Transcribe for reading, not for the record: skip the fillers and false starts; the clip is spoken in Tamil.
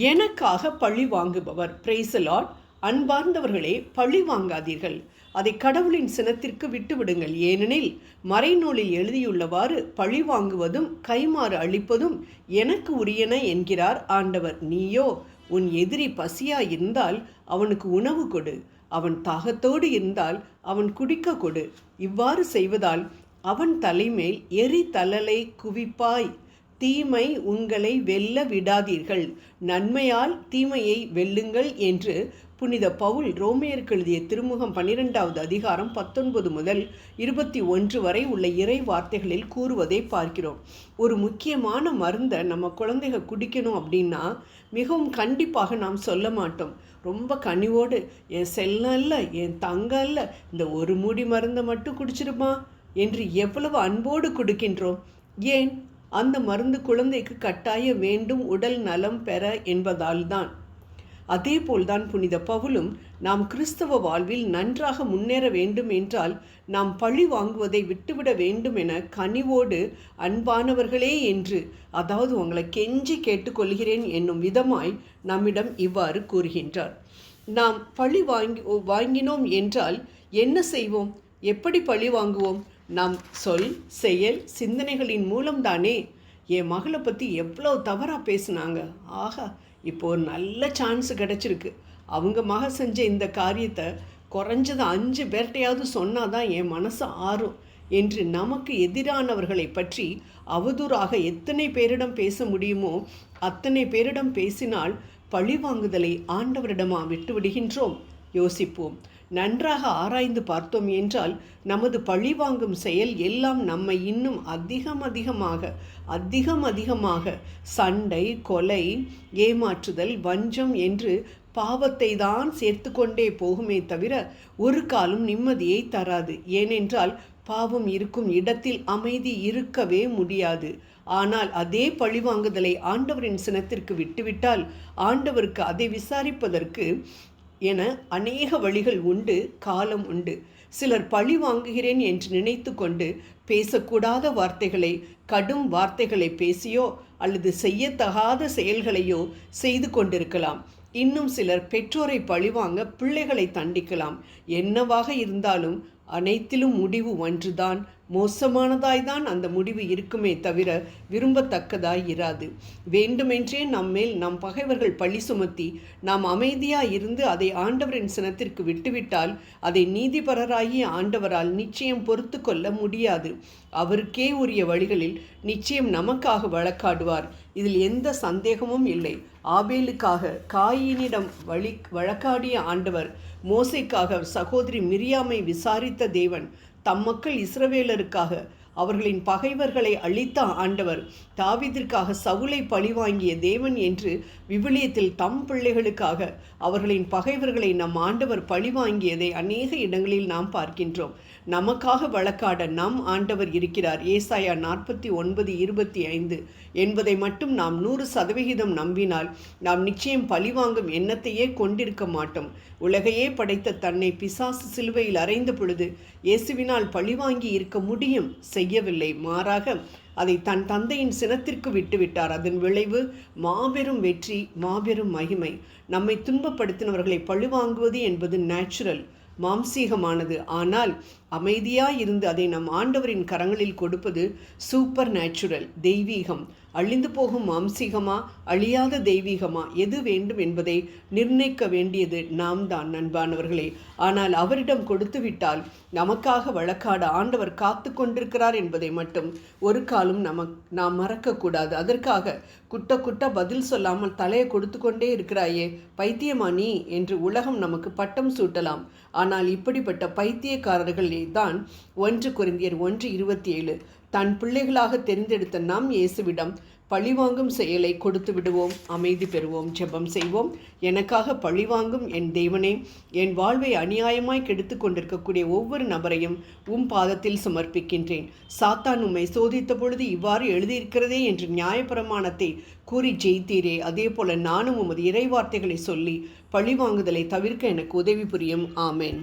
எனக்காக பழி வாங்குபவர். Praise the Lord. அன்பார்ந்தவர்களே, பழி வாங்காதீர்கள், அதை கடவுளின் சினத்திற்கு விட்டுவிடுங்கள். ஏனெனில் மறைநூலில் எழுதியுள்ளவாறு, பழி வாங்குவதும் கைமாறு அளிப்பதும் எனக்கு உரியன என்கிறார் ஆண்டவர். நீயோ உன் எதிரி பசியாயிருந்தால் அவனுக்கு உணவு கொடு, அவன் தாகத்தோடு இருந்தால் அவன் குடிக்க கொடு. இவ்வாறு செய்வதால் அவன் தலைமேல் எரி தழலை குவிப்பாய். தீமை உங்களை வெல்ல விடாதீர்கள், நன்மையால் தீமையை வெல்லுங்கள் என்று புனித பவுல் ரோமையருக்கு எழுதிய திருமுகம் 12வது அதிகாரம் 19 முதல் 21 வரை உள்ள இறை வார்த்தைகளில் கூறுவதை பார்க்கிறோம். ஒரு முக்கியமான மருந்தை நம்ம குழந்தைகள் குடிக்கணும் அப்படின்னா மிகவும் கண்டிப்பாக நாம் சொல்ல மாட்டோம். ரொம்ப கனிவோடு, என் செல்லம் இல்லை, என் தங்கம் இல்லை, இந்த ஒரு மூடி மருந்தை மட்டும் குடிச்சிருமா என்று எவ்வளவு அன்போடு கொடுக்கின்றோம். ஏன்? அந்த மருந்து குழந்தைக்கு கட்டாய வேண்டும், உடல் நலம் பெற என்பதால் தான். அதே போல்தான் புனித பவுலும், நாம் கிறிஸ்தவ வாழ்வில் நன்றாக முன்னேற வேண்டும் என்றால் நாம் பழி வாங்குவதை விட்டுவிட வேண்டும் என கனிவோடு, அன்பானவர்களே என்று, அதாவது உங்களை கெஞ்சி கேட்டுக்கொள்கிறேன் என்னும் விதமாய் நம்மிடம் இவ்வாறு கூறுகின்றார். நாம் பழி வாங்கினோம் என்றால் என்ன செய்வோம்? எப்படி பழி வாங்குவோம்? நம் சொல், செயல், சிந்தனைகளின் மூலம்தானே. என் மகளை பற்றி எவ்வளோ தவறாக பேசுனாங்க, ஆகா இப்போ ஒரு நல்ல சான்ஸ் கிடச்சிருக்கு, அவங்க மக செஞ்ச இந்த காரியத்தை குறைஞ்சது 5 பேர்கிட்டையாவது சொன்னாதான் என் மனசு ஆறும் என்று நமக்கு எதிரானவர்களை பற்றி அவதூறாக எத்தனை பேரிடம் பேச முடியுமோ அத்தனை பேரிடம் பேசினால் பழி வாங்குதலை ஆண்டவரிடமா விட்டுவிடுகின்றோம்? யோசிப்போம். நன்றாக ஆராய்ந்து பார்த்தோம் என்றால் நமது பழிவாங்கும் செயல் எல்லாம் நம்மை இன்னும் அதிகமாக சண்டை, கொலை, ஏமாற்றுதல், வஞ்சம் என்று பாவத்தை தான் சேர்த்து கொண்டே போகுமே தவிர ஒரு காலம் நிம்மதியை தராது. ஏனென்றால் பாவம் இருக்கும் இடத்தில் அமைதி இருக்கவே முடியாது. ஆனால் அதே பழிவாங்குதலை ஆண்டவரின் சினத்திற்கு விட்டுவிட்டால் ஆண்டவருக்கு அதை விசாரிப்பதற்கு என அநேக வழிகள் உண்டு, காலம் உண்டு. சிலர் பழி வாங்குகிறேன் என்று நினைத்து கொண்டு பேசக்கூடாத வார்த்தைகளை, கடும் வார்த்தைகளை பேசியோ அல்லது செய்யத்தகாத செயல்களையோ செய்து கொண்டிருக்கலாம். இன்னும் சிலர் பெற்றோரை பழிவாங்க பிள்ளைகளை தண்டிக்கலாம். என்னவாக இருந்தாலும் அனைத்திலும் முடிவு ஒன்றுதான். மோசமானதாய்தான் அந்த முடிவு இருக்குமே தவிர விரும்பத்தக்கதாய் இராது. வேண்டுமென்றே நம்மேல் நம் பகைவர்கள் பழி சுமத்தி நாம் அமைதியாக இருந்து அதை ஆண்டவரின் சினத்திற்கு விட்டுவிட்டால் அதை நீதிபரராகிய ஆண்டவரால் நிச்சயம் பொறுத்து கொள்ள முடியாது. அவருக்கே உரிய வழிகளில் நிச்சயம் நமக்காக வழக்காடுவார். இதில் எந்த சந்தேகமும் இல்லை. ஆபேலுக்காக காயினிடம் வழக்காடிய ஆண்டவர், மோசேக்காக சகோதரி மிரியாமை விசாரித்த தேவன், தம் மக்கள் இஸ்ரவேலருக்காக அவர்களின் பகைவர்களை அழித்த ஆண்டவர், தாவீதிற்காக சவுலை பழிவாங்கிய தேவன் என்று விவிலியத்தில் தம் பிள்ளைகளுக்காக அவர்களின் பகைவர்களை நம் ஆண்டவர் பழிவாங்கியதை அநேக இடங்களில் நாம் பார்க்கின்றோம். நமக்காக வழக்காட நம் ஆண்டவர் இருக்கிறார். ஏசாயா 49:25 என்பதை மட்டும் நாம் 100% நம்பினால் நாம் நிச்சயம் பழிவாங்கும் எண்ணத்தையே கொண்டிருக்க மாட்டோம். உலகையே படைத்த தன்னை பிசாசு சிலுவையில் அறைந்த பொழுது இயேசுவினால் பழிவாங்கி இருக்க முடியும், செய்யவில்லை. மாறாக அதை தன் தந்தையின் சினத்திற்கு விட்டுவிட்டார். அதன் விளைவு மாபெரும் வெற்றி, மாபெரும் மகிமை. நம்மை துன்பப்படுத்தினவர்களை பழிவாங்குவது என்பது நேச்சுரல், மாம்சீகமானது. ஆனால் அமைதியாயிருந்து அதை நம் ஆண்டவரின் கரங்களில் கொடுப்பது சூப்பர் நேச்சுரல், தெய்வீகம். அழிந்து போகும் மாம்சீகமா, அழியாத தெய்வீகமா, எது வேண்டும் என்பதை நிர்ணயிக்க வேண்டியது நாம் தான் அன்பானவர்களே. ஆனால் அவரிடம் கொடுத்து விட்டால் நமக்காக வழக்காட ஆண்டவர் காத்து கொண்டிருக்கிறார் என்பதை மட்டும் ஒரு காலம் நாம் மறக்கக்கூடாது. அதற்காக குட்ட பதில் சொல்லாமல் தலையை கொடுத்து கொண்டே இருக்கிறாயே, பைத்தியமா நீ என்று உலகம் நமக்கு பட்டம் சூட்டலாம். ஆனால் இப்படிப்பட்ட பைத்தியக்காரர்களே தான் 1 கொரிந்தியர் 1:27 தன் பிள்ளைகளாக தெரிந்தெடுத்த நாம் இயேசுவிடம் பழிவாங்கும் செயலை கொடுத்து விடுவோம், அமைதி பெறுவோம். ஜெபம் செய்வோம். எனக்காக பழிவாங்கும் என் தேவனே, என் வாழ்வை அநியாயமாய் கெடுத்து கொண்டிருக்கக்கூடிய ஒவ்வொரு நபரையும் பாதத்தில் சமர்ப்பிக்கின்றேன். சாத்தான் உம்மை சோதித்த பொழுது இவ்வாறு எழுதியிருக்கிறதே என்று நியாயப்பிரமாணத்தை கூறி ஜெயித்தீரே, அதே போல நானும் உமது இறைவார்த்தைகளை சொல்லி பழிவாங்குதலை தவிர்க்க எனக்கு உதவி புரியும். ஆமேன்.